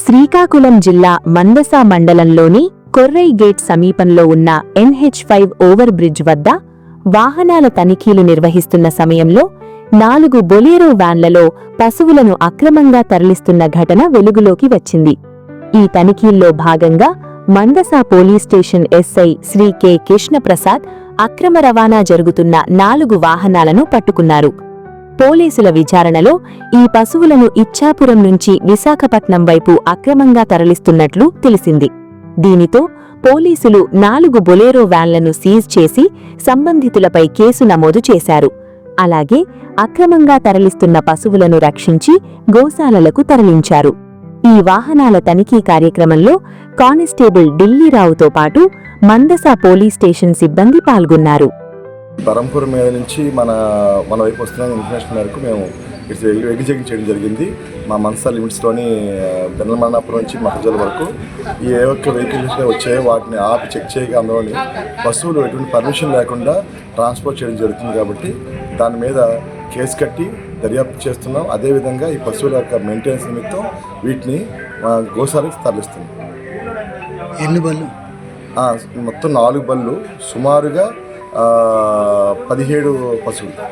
శ్రీకాకుళం జిల్లా మందస మండలంలోని కొర్రై గేట్ సమీపంలో ఉన్న NH5 ఓవర్ బ్రిడ్జ్ వద్ద వాహనాల తనిఖీలు నిర్వహిస్తున్న సమయంలో 4 బొలేరో వ్యాన్లలో పశువులను అక్రమంగా తరలిస్తున్న ఘటన వెలుగులోకి వచ్చింది. ఈ తనిఖీల్లో భాగంగా Mandasa police station SI Shri K Krishnaprasad అక్రమ రవాణా జరుగుతున్న 4 వాహనాలను పట్టుకున్నారు. పోలీసుల విచారణలో ఈ పశువులను ఇచ్చాపురం నుంచి విశాఖపట్నం వైపు అక్రమంగా తరలిస్తున్నట్లు తెలిసింది. దీనితో పోలీసులు 4 బొలేరో వ్యాన్లను సీజ్ చేసి సంబంధితులపై కేసు నమోదు చేశారు. అలాగే అక్రమంగా తరలిస్తున్న పశువులను రక్షించి గోశాలలకు తరలించారు. ఈ వాహనాల తనిఖీ కార్యక్రమంలో కానిస్టేబుల్ ఢిల్లీరావుతో పాటు మందస పోలీస్ స్టేషన్ సిబ్బంది పాల్గొన్నారు. బరంపూర్ మీద నుంచి మన వైపు వస్తున్న ఇన్ఫర్మేషన్ మేరకు మేము వెహికల్ చెకింగ్ చేయడం జరిగింది. మా మందస లిమిట్స్లోని బెన్నమన్నాపురం నుంచి మహజల్ వరకు ఏ ఒక్క వెహికల్స్ వచ్చాయో వాటిని ఆపి చెక్ చేయగా అందులోని పశువులు ఎటువంటి పర్మిషన్ లేకుండా ట్రాన్స్పోర్ట్ చేయడం జరుగుతుంది. కాబట్టి దాని మీద కేసు కట్టి దర్యాప్తు చేస్తున్నాం. అదేవిధంగా ఈ పశువుల యొక్క మెయింటెనెన్స్ నిమిత్తం వీటిని గోశాలకు తరలిస్తున్నాం. ఎన్ని బళ్ళు? మొత్తం 4 బళ్ళు, సుమారుగా 17 పశువులు.